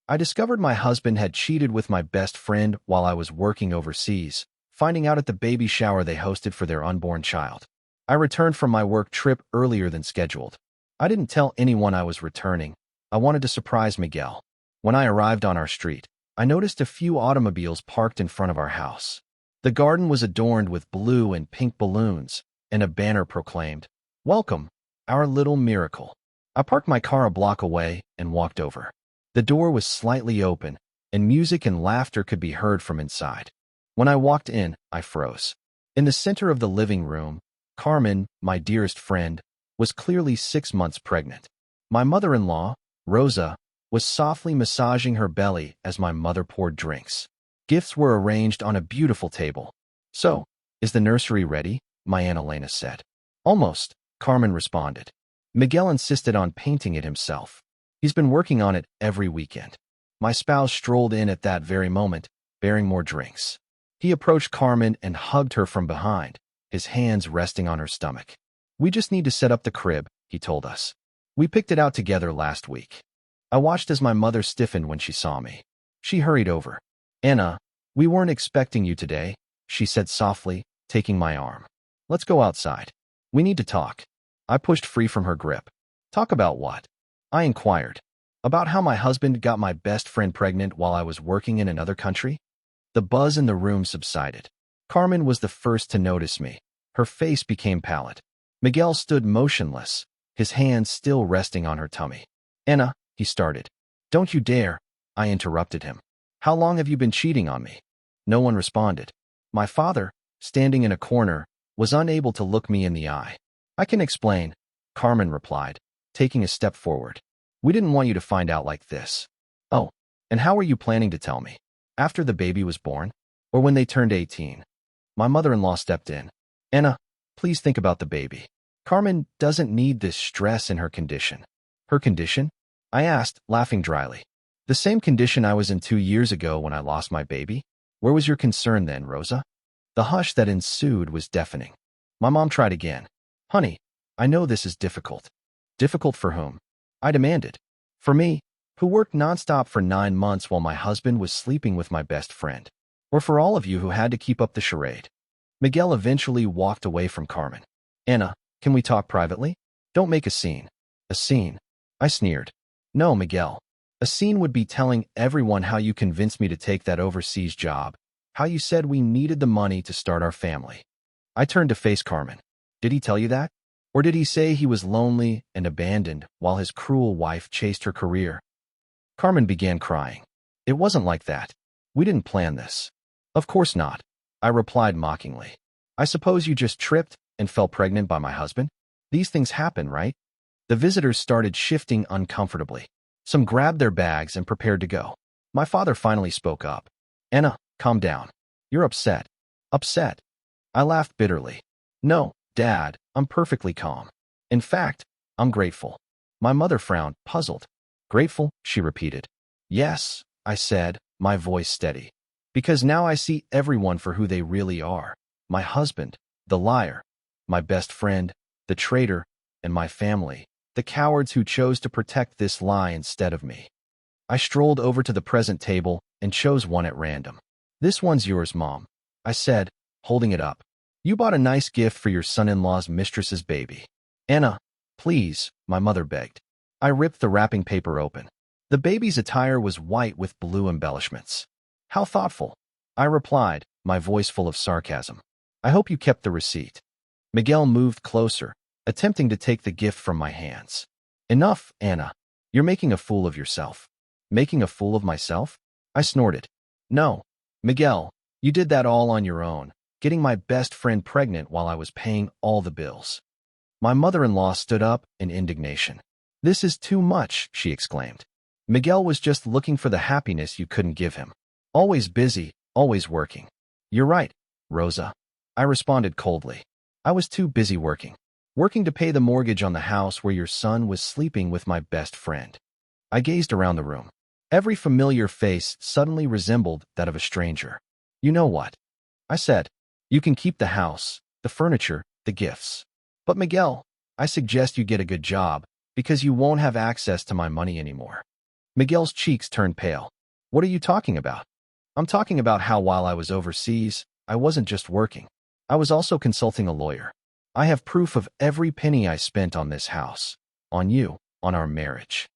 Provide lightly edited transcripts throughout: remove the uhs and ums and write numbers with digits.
I discovered my husband had cheated with my best friend while I was working overseas, finding out at the baby shower they hosted for their unborn child. I returned from my work trip earlier than scheduled. I didn't tell anyone I was returning. I wanted to surprise Miguel. When I arrived on our street, I noticed a few automobiles parked in front of our house. The garden was adorned with blue and pink balloons, and a banner proclaimed, "Welcome, our little miracle." I parked my car a block away and walked over. The door was slightly open, and music and laughter could be heard from inside. When I walked in, I froze. In the center of the living room, Carmen, my dearest friend, was clearly 6 months pregnant. My mother-in-law, Rosa, was softly massaging her belly as my mother poured drinks. Gifts were arranged on a beautiful table. "So, is the nursery ready?" my Aunt Elena said. "Almost," Carmen responded. Miguel insisted on painting it himself. He's been working on it every weekend. My spouse strolled in at that very moment, bearing more drinks. He approached Carmen and hugged her from behind, his hands resting on her stomach. "We just need to set up the crib," he told us. "We picked it out together last week." I watched as my mother stiffened when she saw me. She hurried over. "Anna, we weren't expecting you today," she said softly, taking my arm. "Let's go outside. We need to talk." I pushed free from her grip. "Talk about what?" I inquired. "About how my husband got my best friend pregnant while I was working in another country." The buzz in the room subsided. Carmen was the first to notice me. Her face became pallid. Miguel stood motionless, his hands still resting on her tummy. "Anna," he started. "Don't you dare," I interrupted him. "How long have you been cheating on me?" No one responded. My father, standing in a corner, was unable to look me in the eye. "I can explain," Carmen replied, taking a step forward. "We didn't want you to find out like this." "Oh, and how were you planning to tell me? After the baby was born? Or when they turned 18? My mother-in-law stepped in. "Anna, please think about the baby. Carmen doesn't need this stress in her condition." "Her condition?" I asked, laughing dryly. "The same condition I was in 2 years ago when I lost my baby? Where was your concern then, Rosa?" The hush that ensued was deafening. My mom tried again. "Honey, I know this is difficult." "Difficult for whom?" I demanded. "For me, who worked nonstop for 9 months while my husband was sleeping with my best friend. Or for all of you who had to keep up the charade." Miguel eventually walked away from Carmen. "Anna, can we talk privately? Don't make a scene." "A scene?" I sneered. "No, Miguel. A scene would be telling everyone how you convinced me to take that overseas job, how you said we needed the money to start our family." I turned to face Carmen. "Did he tell you that? Or did he say he was lonely and abandoned while his cruel wife chased her career?" Carmen began crying. "It wasn't like that. We didn't plan this." "Of course not," I replied mockingly. "I suppose you just tripped and fell pregnant by my husband? These things happen, right?" The visitors started shifting uncomfortably. Some grabbed their bags and prepared to go. My father finally spoke up. "Anna, calm down. You're upset." "Upset?" I laughed bitterly. "No, Dad, I'm perfectly calm. In fact, I'm grateful." My mother frowned, puzzled. "Grateful?" she repeated. "Yes," I said, my voice steady. "Because now I see everyone for who they really are. My husband, the liar. My best friend, the traitor. And my family, the cowards who chose to protect this lie instead of me." I strolled over to the present table and chose one at random. "This one's yours, Mom," I said, holding it up. "You bought a nice gift for your son-in-law's mistress's baby." "Anna, please," my mother begged. I ripped the wrapping paper open. The baby's attire was white with blue embellishments. "How thoughtful," I replied, my voice full of sarcasm. "I hope you kept the receipt." Miguel moved closer, attempting to take the gift from my hands. "Enough, Anna. You're making a fool of yourself." "Making a fool of myself?" I snorted. "No, Miguel, you did that all on your own, getting my best friend pregnant while I was paying all the bills." My mother-in-law stood up in indignation. "This is too much," she exclaimed. "Miguel was just looking for the happiness you couldn't give him. Always busy, always working." "You're right, Rosa," I responded coldly. "I was too busy working. Working to pay the mortgage on the house where your son was sleeping with my best friend." I gazed around the room. Every familiar face suddenly resembled that of a stranger. "You know what?" I said. "You can keep the house, the furniture, the gifts. But Miguel, I suggest you get a good job, because you won't have access to my money anymore." Miguel's cheeks turned pale. What are you talking about? I'm talking about how while I was overseas, I wasn't just working. I was also consulting a lawyer. I have proof of every penny I spent on this house, on you, on our marriage.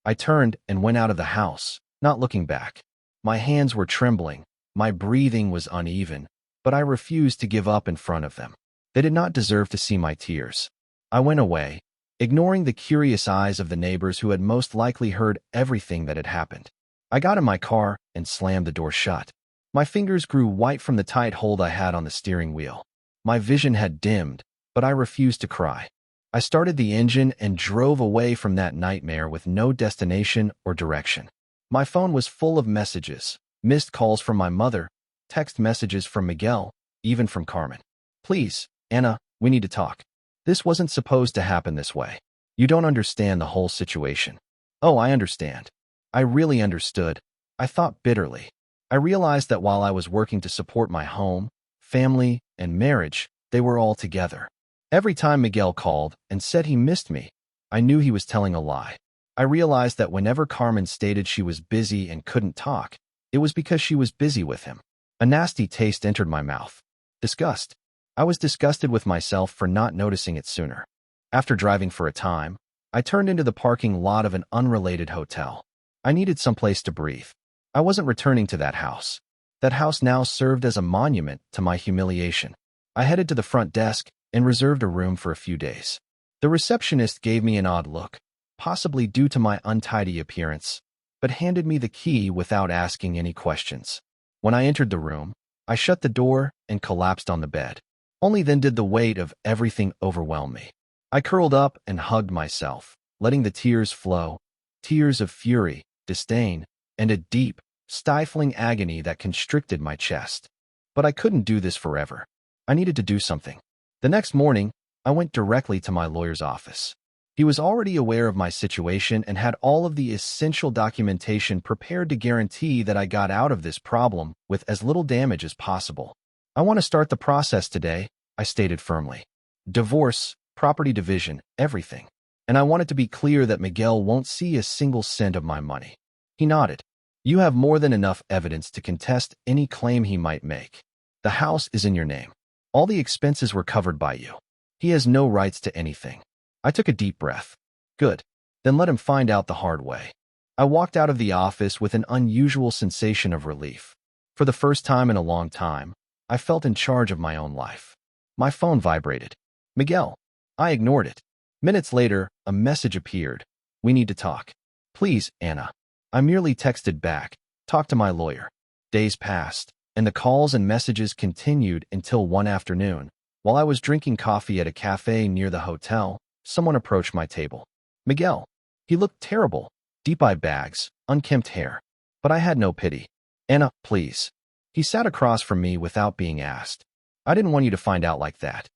I turned and went out of the house, not looking back. My hands were trembling, my breathing was uneven, but I refused to give up in front of them. They did not deserve to see my tears. I went away, ignoring the curious eyes of the neighbors who had most likely heard everything that had happened. I got in my car and slammed the door shut. My fingers grew white from the tight hold I had on the steering wheel. My vision had dimmed, but I refused to cry. I started the engine and drove away from that nightmare with no destination or direction. My phone was full of messages, missed calls from my mother, text messages from Miguel, even from Carmen. Please, Anna, we need to talk. This wasn't supposed to happen this way. You don't understand the whole situation. Oh, I understand. I really understood. I thought bitterly. I realized that while I was working to support my home, family, and marriage, they were all together. Every time Miguel called and said he missed me, I knew he was telling a lie. I realized that whenever Carmen stated she was busy and couldn't talk, it was because she was busy with him. A nasty taste entered my mouth. Disgust. I was disgusted with myself for not noticing it sooner. After driving for a time, I turned into the parking lot of an unrelated hotel. I needed someplace to breathe. I wasn't returning to that house. That house now served as a monument to my humiliation. I headed to the front desk and reserved a room for a few days. The receptionist gave me an odd look, possibly due to my untidy appearance, but handed me the key without asking any questions. When I entered the room, I shut the door and collapsed on the bed. Only then did the weight of everything overwhelm me. I curled up and hugged myself, letting the tears flow, tears of fury, disdain, and a deep, stifling agony that constricted my chest. But I couldn't do this forever. I needed to do something. The next morning, I went directly to my lawyer's office. He was already aware of my situation and had all of the essential documentation prepared to guarantee that I got out of this problem with as little damage as possible. I want to start the process today, I stated firmly. Divorce, property division, everything. And I want it to be clear that Miguel won't see a single cent of my money. He nodded. You have more than enough evidence to contest any claim he might make. The house is in your name. All the expenses were covered by you. He has no rights to anything. I took a deep breath. Good. Then let him find out the hard way. I walked out of the office with an unusual sensation of relief. For the first time in a long time, I felt in charge of my own life. My phone vibrated. Miguel. I ignored it. Minutes later, a message appeared. We need to talk. Please, Anna. I merely texted back. Talk to my lawyer. Days passed, and the calls and messages continued until one afternoon. While I was drinking coffee at a cafe near the hotel, someone approached my table. Miguel. He looked terrible. Deep-eye bags, unkempt hair. But I had no pity. Anna, please. He sat across from me without being asked. I didn't want you to find out like that.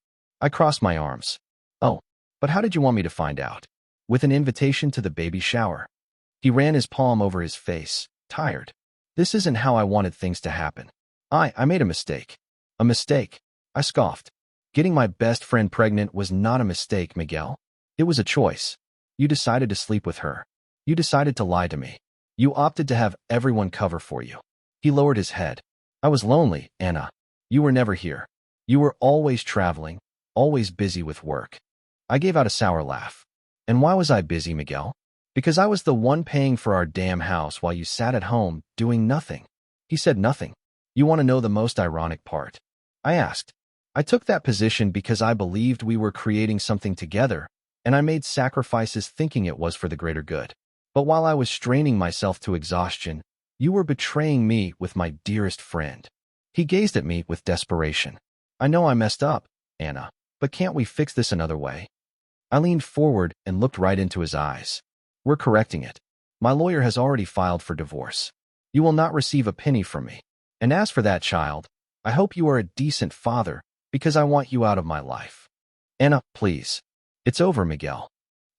I crossed my arms. Oh, but how did you want me to find out? With an invitation to the baby shower. He ran his palm over his face, tired. This isn't how I wanted things to happen. I made a mistake. A mistake. I scoffed. Getting my best friend pregnant was not a mistake, Miguel. It was a choice. You decided to sleep with her. You decided to lie to me. You opted to have everyone cover for you. He lowered his head. I was lonely, Anna. You were never here. You were always traveling, always busy with work. I gave out a sour laugh. And why was I busy, Miguel? Because I was the one paying for our damn house while you sat at home, doing nothing. He said nothing. You want to know the most ironic part? I asked. I took that position because I believed we were creating something together, and I made sacrifices thinking it was for the greater good. But while I was straining myself to exhaustion, you were betraying me with my dearest friend. He gazed at me with desperation. I know I messed up, Anna, but can't we fix this another way? I leaned forward and looked right into his eyes. We're correcting it. My lawyer has already filed for divorce. You will not receive a penny from me. And as for that child, I hope you are a decent father because I want you out of my life. Anna, please. It's over, Miguel.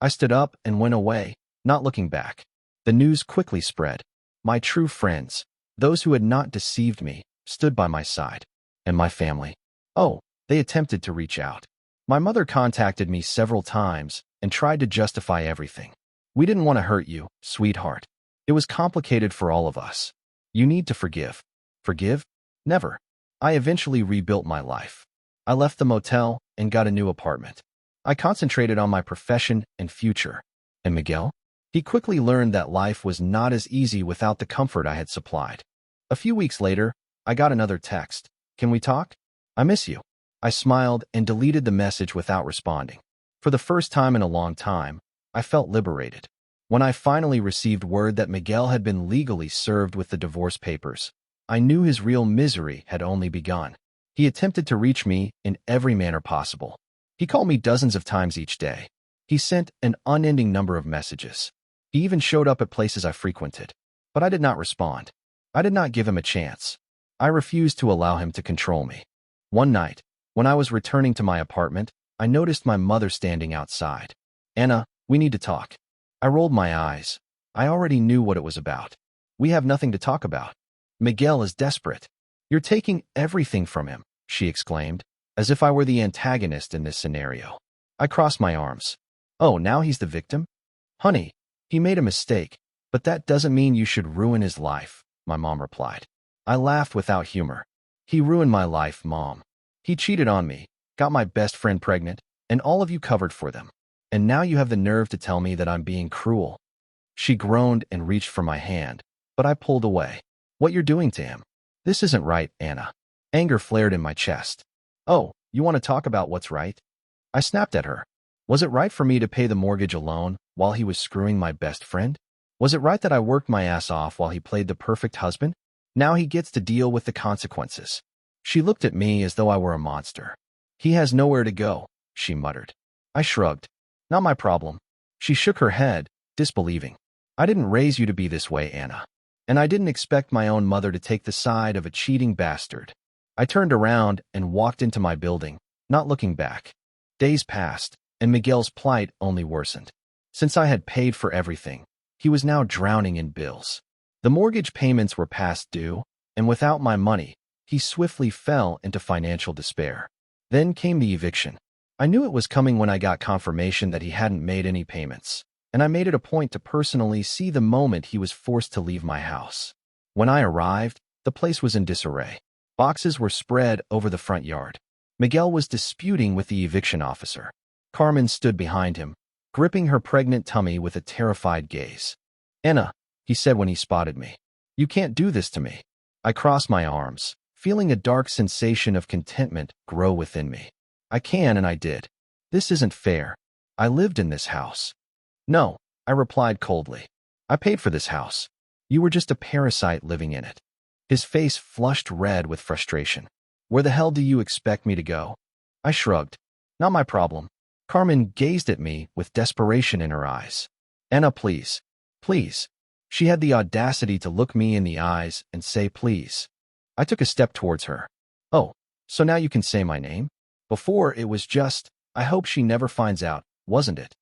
I stood up and went away, not looking back. The news quickly spread. My true friends, those who had not deceived me, stood by my side. And my family. Oh, they attempted to reach out. My mother contacted me several times and tried to justify everything. We didn't want to hurt you, sweetheart. It was complicated for all of us. You need to forgive. Forgive? Never. I eventually rebuilt my life. I left the motel and got a new apartment. I concentrated on my profession and future. And Miguel? He quickly learned that life was not as easy without the comfort I had supplied. A few weeks later, I got another text. Can we talk? I miss you. I smiled and deleted the message without responding. For the first time in a long time, I felt liberated. When I finally received word that Miguel had been legally served with the divorce papers, I knew his real misery had only begun. He attempted to reach me in every manner possible. He called me dozens of times each day. He sent an unending number of messages. He even showed up at places I frequented. But I did not respond. I did not give him a chance. I refused to allow him to control me. One night, when I was returning to my apartment, I noticed my mother standing outside. Anna, we need to talk. I rolled my eyes. I already knew what it was about. We have nothing to talk about. Miguel is desperate. You're taking everything from him, she exclaimed, as if I were the antagonist in this scenario. I crossed my arms. Oh, now he's the victim? Honey, he made a mistake, but that doesn't mean you should ruin his life, my mom replied. I laughed without humor. He ruined my life, Mom. He cheated on me, got my best friend pregnant, and all of you covered for them. And now you have the nerve to tell me that I'm being cruel. She groaned and reached for my hand, but I pulled away. What you're doing to him? This isn't right, Anna. Anger flared in my chest. Oh, you want to talk about what's right? I snapped at her. Was it right for me to pay the mortgage alone while he was screwing my best friend? Was it right that I worked my ass off while he played the perfect husband? Now he gets to deal with the consequences. She looked at me as though I were a monster. He has nowhere to go, she muttered. I shrugged. Not my problem. She shook her head, disbelieving. I didn't raise you to be this way, Anna. And I didn't expect my own mother to take the side of a cheating bastard. I turned around and walked into my building, not looking back. Days passed, and Miguel's plight only worsened. Since I had paid for everything, he was now drowning in bills. The mortgage payments were past due, and without my money, he swiftly fell into financial despair. Then came the eviction. I knew it was coming when I got confirmation that he hadn't made any payments, and I made it a point to personally see the moment he was forced to leave my house. When I arrived, the place was in disarray. Boxes were spread over the front yard. Miguel was disputing with the eviction officer. Carmen stood behind him, gripping her pregnant tummy with a terrified gaze. Anna, he said when he spotted me. You can't do this to me. I crossed my arms, feeling a dark sensation of contentment grow within me. I can, and I did. This isn't fair. I lived in this house. No, I replied coldly. I paid for this house. You were just a parasite living in it. His face flushed red with frustration. Where the hell do you expect me to go? I shrugged. Not my problem. Carmen gazed at me with desperation in her eyes. Anna, please. Please. She had the audacity to look me in the eyes and say please. I took a step towards her. Oh, so now you can say my name? Before, it was just, I hope she never finds out, wasn't it?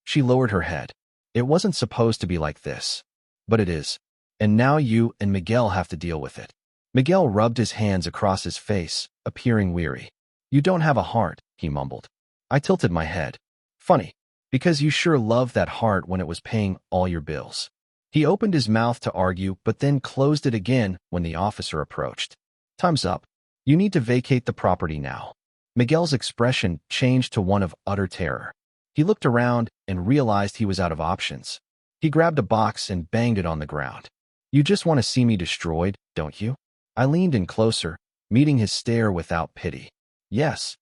She lowered her head. It wasn't supposed to be like this. But it is. And now you and Miguel have to deal with it. Miguel rubbed his hands across his face, appearing weary. You don't have a heart, he mumbled. I tilted my head. Funny, because you sure loved that heart when it was paying all your bills. He opened his mouth to argue, but then closed it again when the officer approached. Time's up. You need to vacate the property now. Miguel's expression changed to one of utter terror. He looked around and realized he was out of options. He grabbed a box and banged it on the ground. You just want to see me destroyed, don't you? I leaned in closer, meeting his stare without pity. Yes.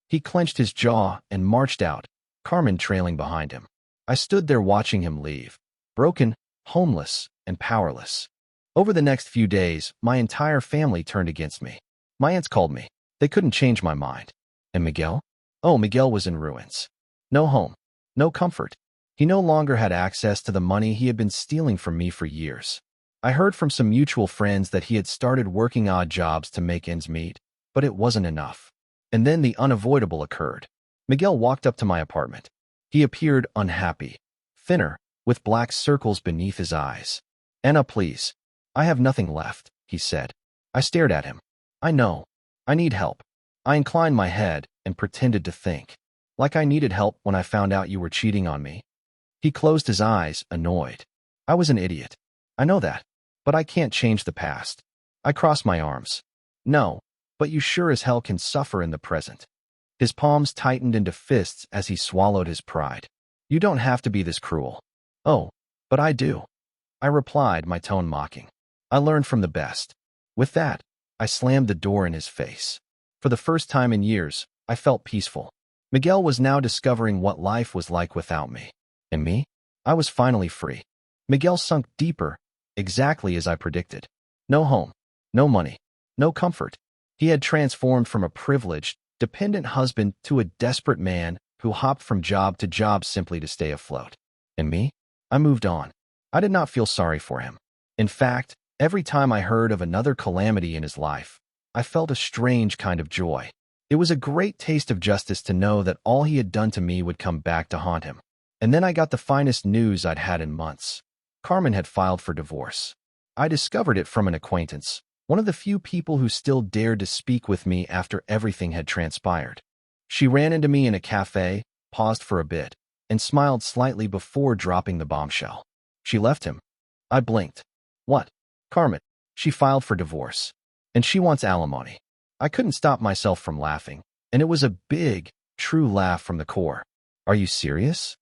He clenched his jaw and marched out, Carmen trailing behind him. I stood there watching him leave, broken, homeless, and powerless. Over the next few days, my entire family turned against me. My aunts called me. They couldn't change my mind. And Miguel? Oh, Miguel was in ruins. No home. No comfort. He no longer had access to the money he had been stealing from me for years. I heard from some mutual friends that he had started working odd jobs to make ends meet, but it wasn't enough. And then the unavoidable occurred. Miguel walked up to my apartment. He appeared unhappy, thinner, with black circles beneath his eyes. Anna, please. I have nothing left, he said. I stared at him. I know. I need help. I inclined my head and pretended to think. Like I needed help when I found out you were cheating on me. He closed his eyes, annoyed. I was an idiot. I know that, but I can't change the past. I cross my arms. No, but you sure as hell can suffer in the present. His palms tightened into fists as he swallowed his pride. You don't have to be this cruel. Oh, but I do. I replied, my tone mocking. I learned from the best. With that, I slammed the door in his face. For the first time in years, I felt peaceful. Miguel was now discovering what life was like without me. And me? I was finally free. Miguel sunk deeper, exactly as I predicted. No home, no money, no comfort. He had transformed from a privileged, dependent husband to a desperate man who hopped from job to job simply to stay afloat. And me? I moved on. I did not feel sorry for him. In fact, every time I heard of another calamity in his life, I felt a strange kind of joy. It was a great taste of justice to know that all he had done to me would come back to haunt him. And then I got the finest news I'd had in months. Carmen had filed for divorce. I discovered it from an acquaintance, one of the few people who still dared to speak with me after everything had transpired. She ran into me in a cafe, paused for a bit, and smiled slightly before dropping the bombshell. She left him. I blinked. What? Carmen. She filed for divorce. And she wants alimony. I couldn't stop myself from laughing, and it was a big, true laugh from the core. Are you serious?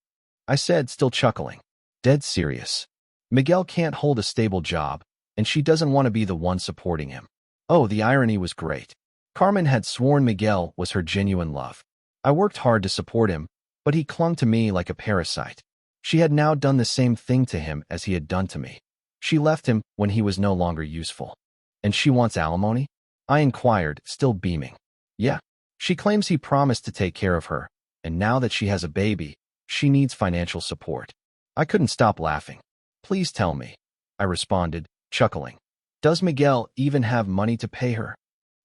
I said, still chuckling. Dead serious. Miguel can't hold a stable job, and she doesn't want to be the one supporting him. Oh, the irony was great. Carmen had sworn Miguel was her genuine love. I worked hard to support him, but he clung to me like a parasite. She had now done the same thing to him as he had done to me. She left him when he was no longer useful. And she wants alimony? I inquired, still beaming. Yeah. She claims he promised to take care of her, and now that she has a baby, she needs financial support. I couldn't stop laughing. Please tell me, I responded, chuckling. Does Miguel even have money to pay her?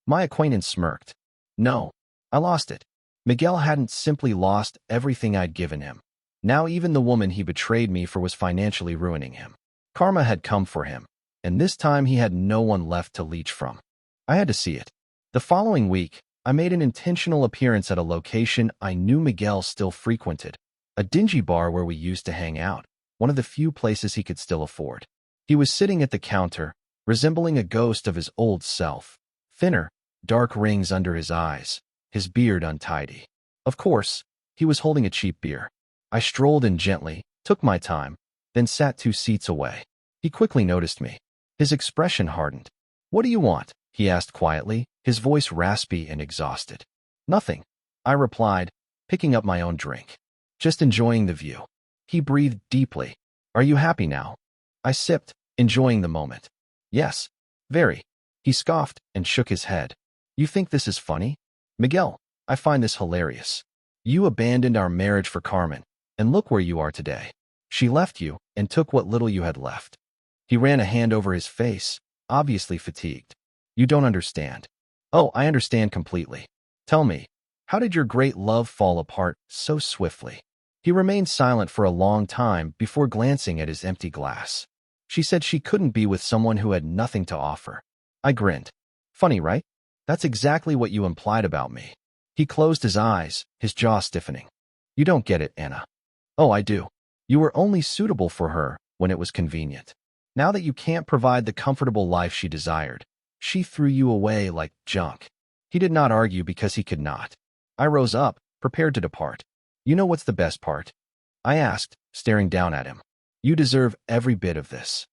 My acquaintance smirked. No. I lost it. Miguel hadn't simply lost everything I'd given him. Now even the woman he betrayed me for was financially ruining him. Karma had come for him, and this time he had no one left to leech from. I had to see it. The following week, I made an intentional appearance at a location I knew Miguel still frequented, a dingy bar where we used to hang out, one of the few places he could still afford. He was sitting at the counter, resembling a ghost of his old self, thinner, dark rings under his eyes, his beard untidy. Of course, he was holding a cheap beer. I strolled in gently, took my time, then sat 2 seats away. He quickly noticed me. His expression hardened. What do you want? He asked quietly, his voice raspy and exhausted. Nothing, I replied, picking up my own drink. Just enjoying the view. He breathed deeply. Are you happy now? I sipped, enjoying the moment. Yes, very. He scoffed and shook his head. You think this is funny? Miguel, I find this hilarious. You abandoned our marriage for Carmen, and look where you are today. She left you and took what little you had left. He ran a hand over his face, obviously fatigued. You don't understand. Oh, I understand completely. Tell me, how did your great love fall apart so swiftly? He remained silent for a long time before glancing at his empty glass. She said she couldn't be with someone who had nothing to offer. I grinned. Funny, right? That's exactly what you implied about me. He closed his eyes, his jaw stiffening. You don't get it, Anna. Oh, I do. You were only suitable for her when it was convenient. Now that you can't provide the comfortable life she desired, she threw you away like junk. He did not argue because he could not. I rose up, prepared to depart. You know what's the best part? I asked, staring down at him. You deserve every bit of this.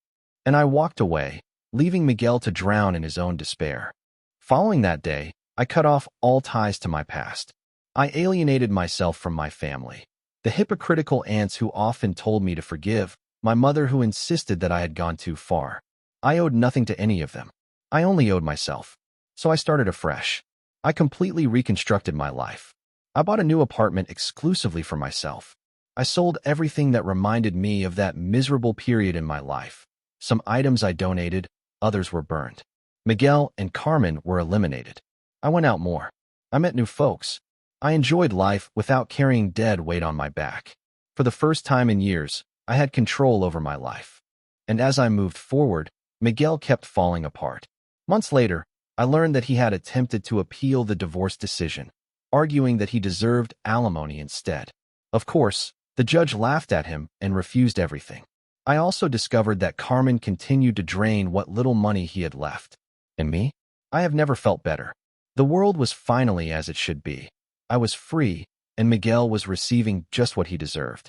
And I walked away, leaving Miguel to drown in his own despair. Following that day, I cut off all ties to my past. I alienated myself from my family. The hypocritical aunts who often told me to forgive, my mother who insisted that I had gone too far. I owed nothing to any of them. I only owed myself. So I started afresh. I completely reconstructed my life. I bought a new apartment exclusively for myself. I sold everything that reminded me of that miserable period in my life. Some items I donated, others were burned. Miguel and Carmen were eliminated. I went out more. I met new folks. I enjoyed life without carrying dead weight on my back. For the first time in years, I had control over my life. And as I moved forward, Miguel kept falling apart. Months later, I learned that he had attempted to appeal the divorce decision, arguing that he deserved alimony instead. Of course, the judge laughed at him and refused everything. I also discovered that Carmen continued to drain what little money he had left. And me? I have never felt better. The world was finally as it should be. I was free, and Miguel was receiving just what he deserved.